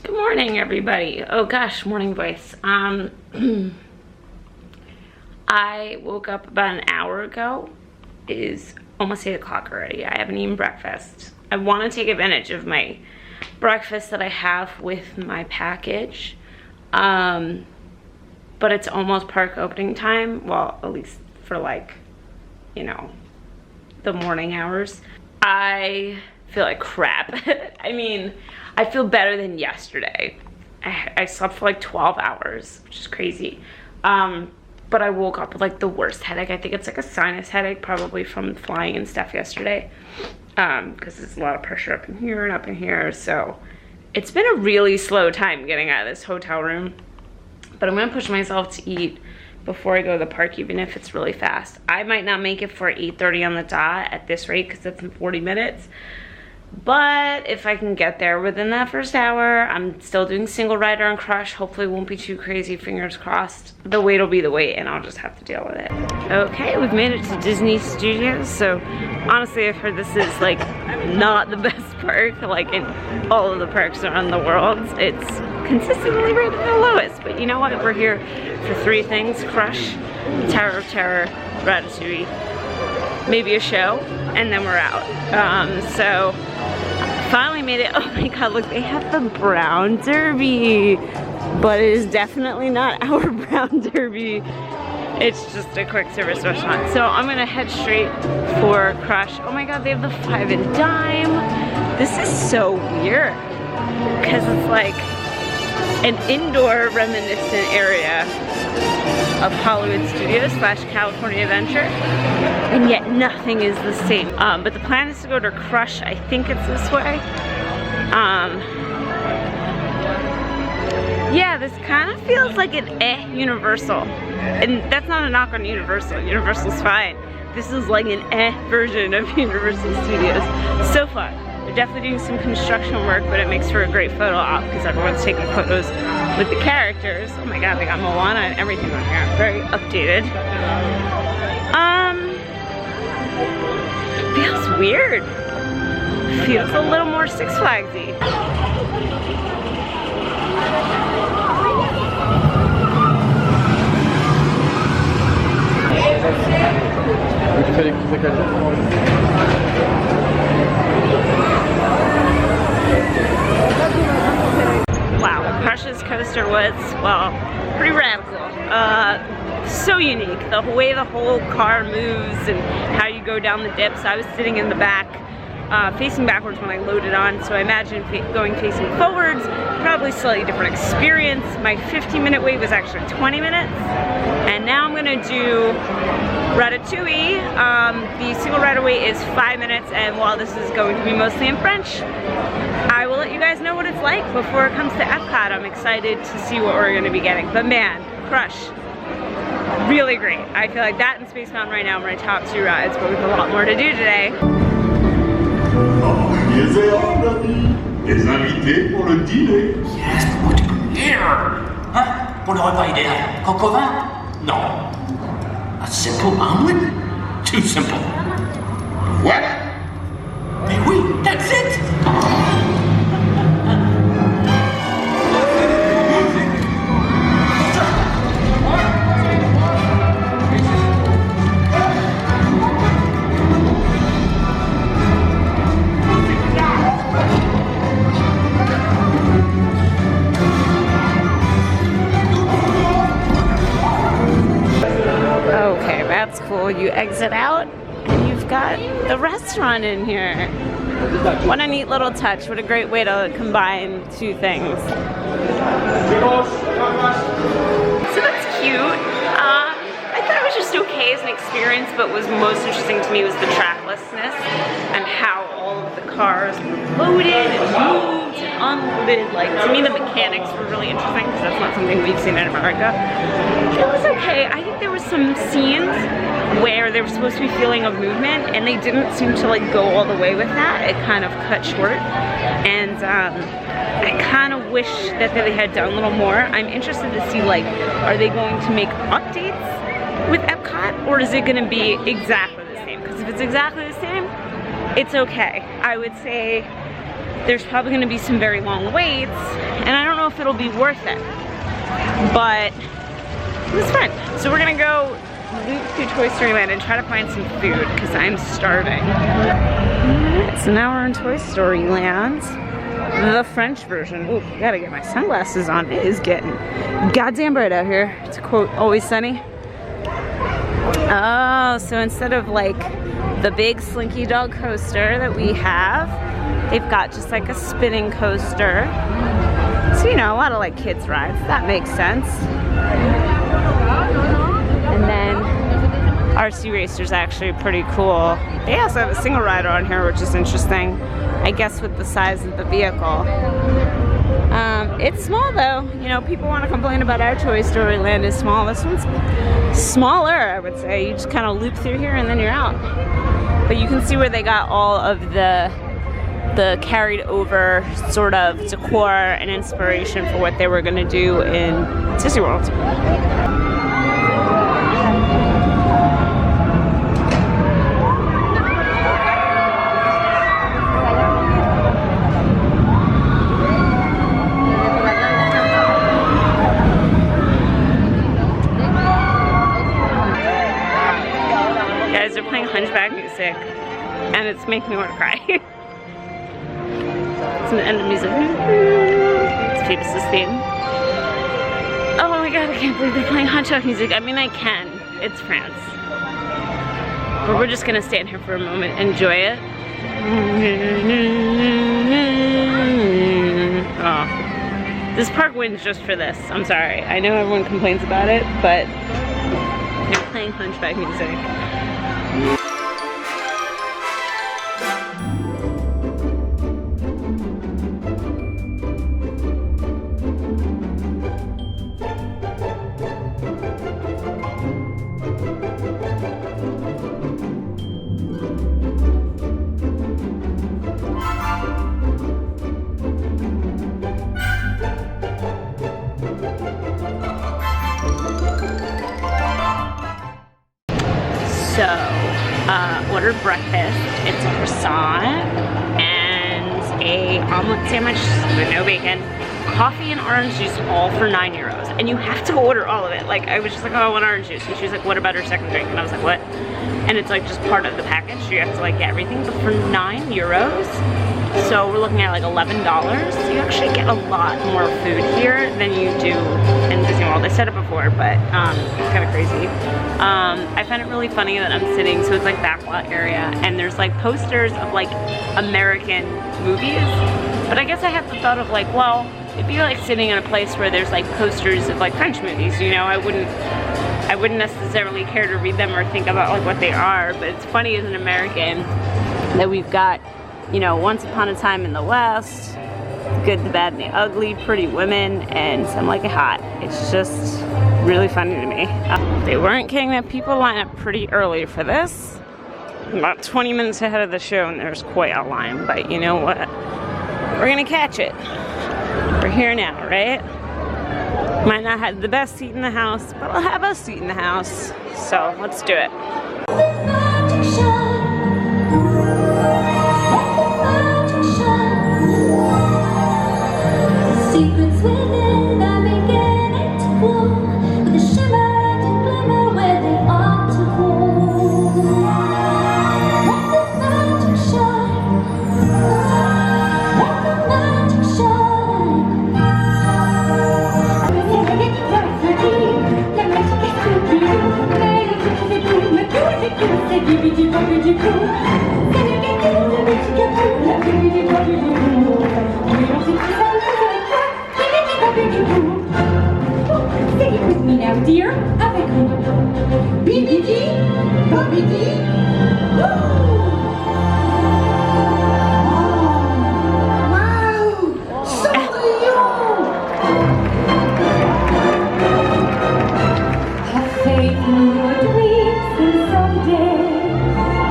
Good morning, everybody. Oh gosh, morning voice. I woke up about an hour ago. It is almost 8 o'clock already. I haven't eaten breakfast. I want to take advantage of my breakfast that I have with my package. But it's almost park opening time. Well, at least for like, you know, the morning hours. I feel like crap. I mean, I feel better than yesterday. I slept for like 12 hours, which is crazy. But I woke up with like the worst headache. I think it's like a sinus headache, probably from flying and stuff yesterday. Because there's a lot of pressure up in here and up in here. So it's been a really slow time getting out of this hotel room. But I'm gonna push myself to eat before I go to the park, even if it's really fast. I might not make it for 8:30 on the dot at this rate, because that's in 40 minutes. But if I can get there within that first hour, I'm still doing single rider and crush. Hopefully it won't be too crazy, fingers crossed. The wait will be the wait and I'll just have to deal with it. Okay, we've made it to Disney Studios. So honestly, I've heard this is like not the best park, like in all of the parks around the world. It's consistently rated the lowest, but you know what? We're here for 3 things: Crush, Tower of Terror, Ratatouille, maybe a show, and then we're out. So finally made it. Oh my god, look, they have the brown derby, but it is definitely not our brown derby. It's just a quick service restaurant. So I'm gonna head straight for Crush. Oh my god, they have the 5 and dime. This is so weird because it's like an indoor reminiscent area of Hollywood Studios / California Adventure, and yet nothing is the same. But the plan is to go to Crush. I think it's this way. Yeah, this kind of feels like an Universal, and that's not a knock on Universal. Universal's fine. This is like an version of Universal Studios. So fun. They're definitely doing some construction work, but it makes for a great photo op because everyone's taking photos with the characters. Oh my god, they got Moana and everything on here. Very updated. Feels weird. Feels a little more Six Flagsy. Wow, Crush's coaster was, well, pretty radical. So unique, the way the whole car moves and how you go down the dips. I was sitting in the back, facing backwards when I loaded on, so I imagine going facing forwards, probably slightly different experience. My 15-minute wait was actually 20 minutes, and now I'm gonna do Ratatouille. The single rider wait is 5 minutes, and while this is going to be mostly in French, I will let you guys know what it's like before it comes to Epcot. I'm excited to see what we're gonna be getting. But man, Crush, really great. I feel like that and Space Mountain right now are my top 2 rides, but we have a lot more to do today. Les invités pour le dîner. Yes, what here? Hein? Pour le repas idéal. Coq au vin? Non. A simple omelet? Too simple. What? Mais oui, that's it! Okay, that's cool. You exit out and you've got the restaurant in here. What a neat little touch. What a great way to combine 2 things. So that's cute. I thought it was just okay as an experience, but what was most interesting to me was the tracklessness and how all of the cars were loaded and moved and unloaded. Like, to me the mechanics were really interesting because that's not something we've seen in America. It was okay. I think there were some scenes where there was supposed to be feeling of movement and they didn't seem to like go all the way with that. It kind of cut short, and I kind of wish that they had done a little more. I'm interested to see, like, are they going to make updates with Epcot, or is it going to be exactly the same? Because if it's exactly the same, it's okay. I would say there's probably gonna be some very long waits, and I don't know if it'll be worth it, but it's fun. So we're gonna go loop through Toy Story Land and try to find some food, because I'm starving. Alright, so now we're in Toy Story Land. The French version. Ooh, gotta get my sunglasses on. It is getting goddamn bright out here. To quote Always Sunny. Oh, so instead of like the big Slinky Dog coaster that we have, they've got just like a spinning coaster. So, you know, a lot of like kids rides. That makes sense. And then RC Racer's actually pretty cool. They also have a single rider on here, which is interesting. I guess with the size of the vehicle. It's small though. You know, people want to complain about our Toy Story Land is small. This one's smaller, I would say. You just kind of loop through here and then you're out. But you can see where they got all of the carried over sort of decor and inspiration for what they were going to do in Disney World. Guys, they're playing Hunchback music and it's making me want to cry. It's an end of music. It's Phoebus' theme. Oh my god, I can't believe they're playing Hunchback music. I mean, I can. It's France. But we're just gonna stand here for a moment, enjoy it. Oh. This park wins just for this. I'm sorry. I know everyone complains about it, but they're playing Hunchback music. So, ordered breakfast. It's a croissant and a omelet sandwich with no bacon, coffee and orange juice, all for €9. And you have to order all of it. Like, I was just like, oh, I want orange juice. And she was like, what about her second drink? And I was like, what? And it's like just part of the package. So you have to like get everything. But for €9, so we're looking at like $11. So you actually get a lot more food here than you do in Disney World. I said it before, but it's kind of crazy. I find it really funny that I'm sitting, so it's like backlot area, and there's like posters of like American movies. But I guess I have the thought of like, well, it'd be like sitting in a place where there's like posters of like French movies, you know. I wouldn't necessarily care to read them or think about like what they are, but it's funny as an American that we've got, you know, Once Upon a Time in the West, The Good, the Bad, and the Ugly, Pretty Women, and Some Like It Hot. It's just really funny to me. They weren't kidding that people line up pretty early for this. About 20 minutes ahead of the show, and there's quite a line, but you know what? We're gonna catch it. We're here now, right? Might not have the best seat in the house, but I'll have a seat in the house. So let's do it. Secrets within are beginning to glow, with a shimmer and a glimmer where they ought to go. Let the magic shine. Let the magic shine. La magic est spooky. Mais le truc c'est cool, mais tout c'est cool. C'est du bidi bobi du coup. C'est le gâteau, le bidi gâteau, la bidi bobi du coup. Mais on sait plus ça. Say it with me now, dear. Avec nous. Bibidi, Bobidi, woo! Wow! Cendrillon! Have faith in your dreams and someday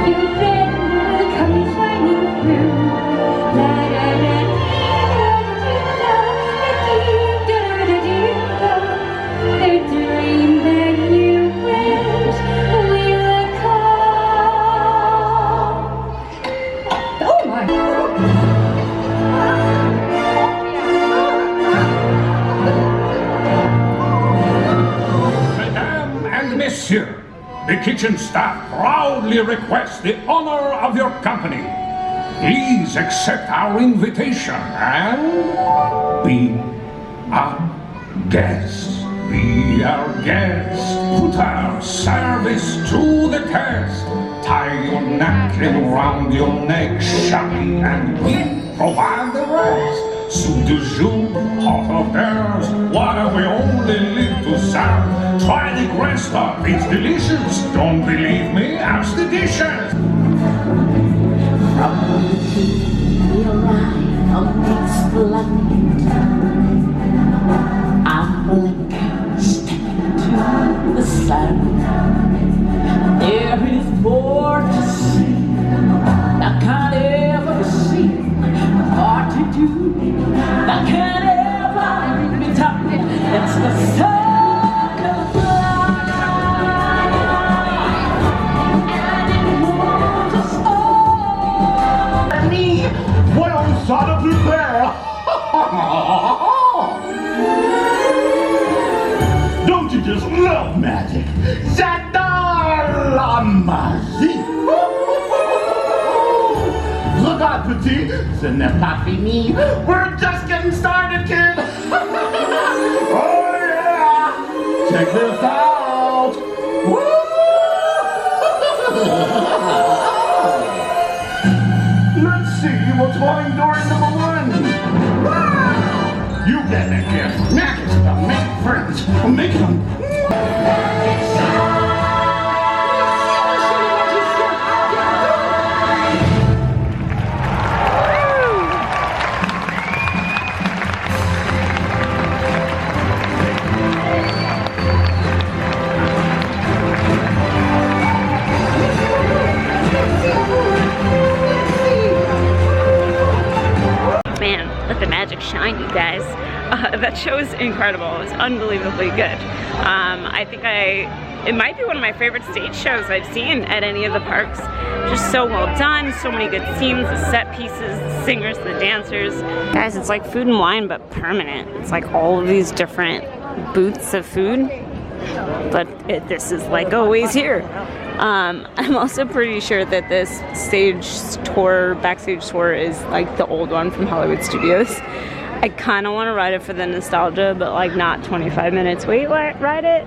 your friend will come shining through. La da da the dream that you wish will come Messieurs, the kitchen staff proudly requests the honor of your company. Please accept our invitation and be our guests. Be our guest. Put our service to the test. Tie your napkin around your neck, sharply, and we provide the rest. Soup de jour, hot hors d'oeuvres, water we only live to serve. Try the grand stuff, it's delicious. Don't believe me? Ask the dishes. From the tea we arrive on this blind time. I'm blinking, stepping to the sun. There is more to see. I can't ever see. Hard to do. I can't ever be taught. It's the circle of life, and it moves us all. Amis, voyons ça de plus près. Don't you just love magic? J'adore la magie. Regarde petit, ce n'est pas fini. We're just getting started, kid. Oh yeah! Check this out. Woo! Let's see what's going door number 1. Wow! You get it, kid. Magic stuff, make friends, make them. Man, let the magic shine, you guys. That show is incredible. It's unbelievably good. I think it might be one of my favorite stage shows I've seen at any of the parks. Just so well done, so many good scenes, the set pieces, the singers, the dancers. Guys, it's like Food and Wine, but permanent. It's like all of these different booths of food, but this is like always here. I'm also pretty sure that this backstage tour is like the old one from Hollywood Studios. I kind of want to ride it for the nostalgia, but like not 25 minutes wait ride it.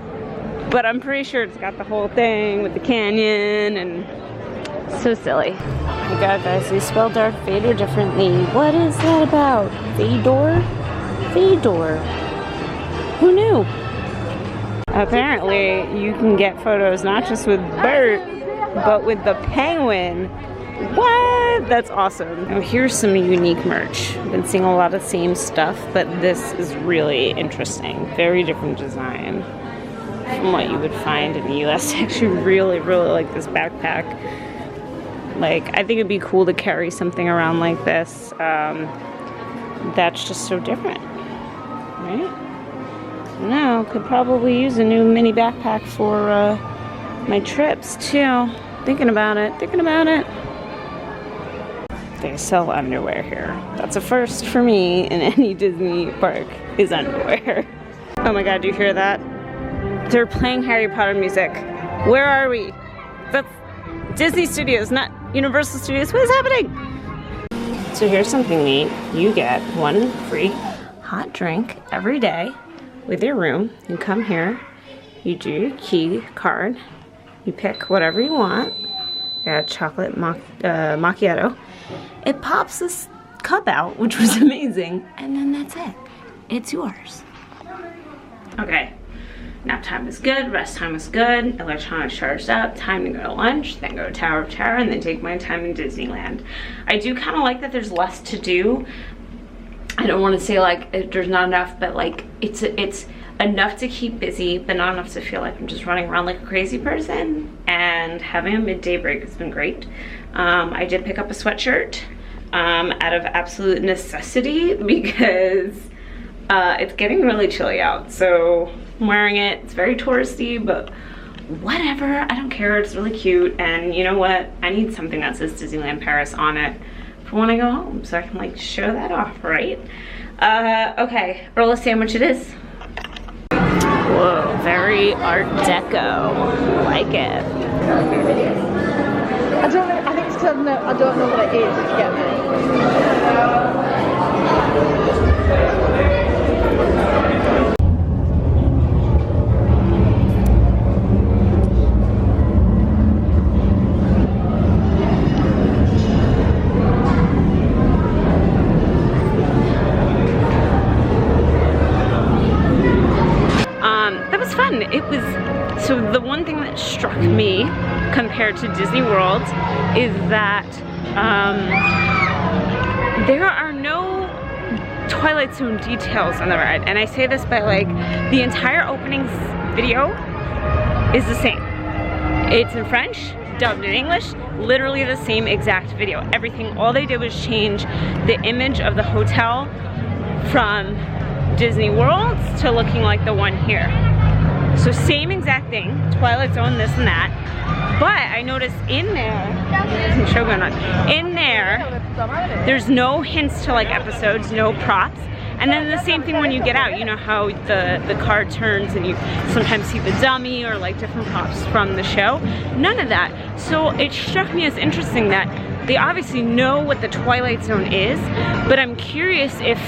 But I'm pretty sure it's got the whole thing with the canyon and so silly. Oh my god, guys, they spelled Darth Vader differently. What is that about? Vador? Vador. Who knew? Apparently, you can get photos not just with Bert, but with the penguin. What? That's awesome. Now here's some unique merch. I've been seeing a lot of the same stuff, but this is really interesting. Very different design from what you would find in the US. I actually really like this backpack. Like, I think it'd be cool to carry something around like this. That's just so different, right? No, could probably use a new mini backpack for my trips too. Thinking about it. They sell underwear here. That's a first for me in any Disney park, is underwear. Oh my god, do you hear that? They're playing Harry Potter music. Where are we? That's Disney Studios, not Universal Studios. What is happening? So here's something neat. You get one free hot drink every day with your room. You come here, you do your key card, you pick whatever you want. Got a chocolate macchiato. It pops this cup out, which was amazing, and then that's it. It's yours. Okay, nap time was good, rest time was good, electronics charged up, time to go to lunch, then go to Tower of Terror, and then take my time in Disneyland. I do kind of like that there's less to do. I don't want to say like there's not enough, but like it's enough to keep busy, but not enough to feel like I'm just running around like a crazy person. And having a midday break has been great. I did pick up a sweatshirt out of absolute necessity because it's getting really chilly out. So I'm wearing it. It's very touristy, but whatever. I don't care. It's really cute. And you know what? I need something that says Disneyland Paris on it for when I go home, so I can like show that off, right? Okay, roll a sandwich it is. Whoa, very Art Deco. Like it. I don't know, I think it's because I don't know what it is, if you get me. That was fun. It was, so the one thing that struck me compared to Disney World is that there are no Twilight Zone details on the ride. And I say this by like, the entire opening video is the same. It's in French, dubbed in English, literally the same exact video. Everything, all they did was change the image of the hotel from Disney World to looking like the one here. So same exact thing, Twilight Zone, this and that. But I noticed in there, there's a show going on. In there, there's no hints to like episodes, no props. And then the same thing when you get out, you know how the car turns and you sometimes see the dummy or like different props from the show. None of that. So it struck me as interesting that they obviously know what the Twilight Zone is, but I'm curious if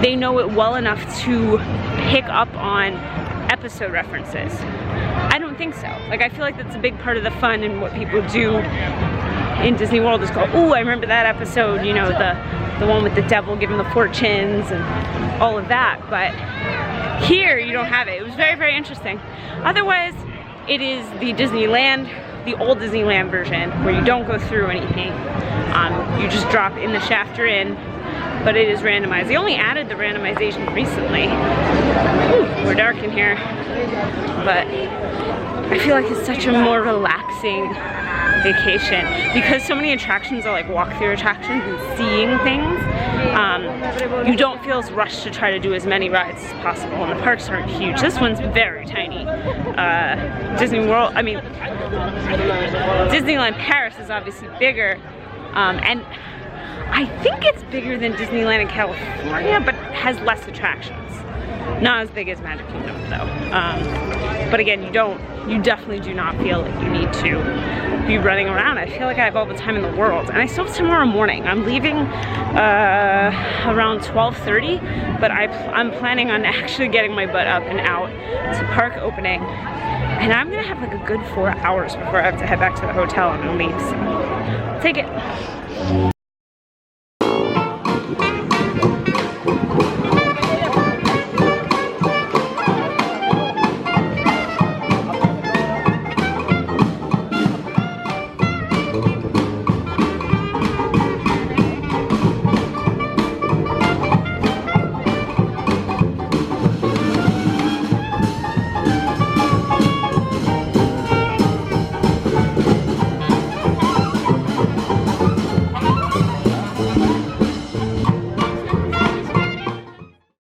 they know it well enough to pick up on episode references. I don't think so. Like, I feel like that's a big part of the fun and what people do in Disney World is go, ooh, I remember that episode, you know, the one with the devil giving the fortunes and all of that. But here you don't have it. It was very, very interesting. Otherwise, it is the Disneyland, the old Disneyland version where you don't go through anything. You just drop in the shaft you're in, but it is randomized. They only added the randomization recently. Ooh, we're dark in here, but I feel like it's such a more relaxing vacation because so many attractions are like walk-through attractions and seeing things. You don't feel as rushed to try to do as many rides as possible, and the parks aren't huge. This one's very tiny. Disney World, I mean, Disneyland Paris is obviously bigger, and I think it's bigger than Disneyland in California, but has less attractions. Not as big as Magic Kingdom though. But again, you definitely do not feel like you need to be running around. I feel like I have all the time in the world. And I still have tomorrow morning. I'm leaving around 12:30, but I'm planning on actually getting my butt up and out to park opening. And I'm gonna have like a good 4 hours before I have to head back to the hotel and leave. So take it.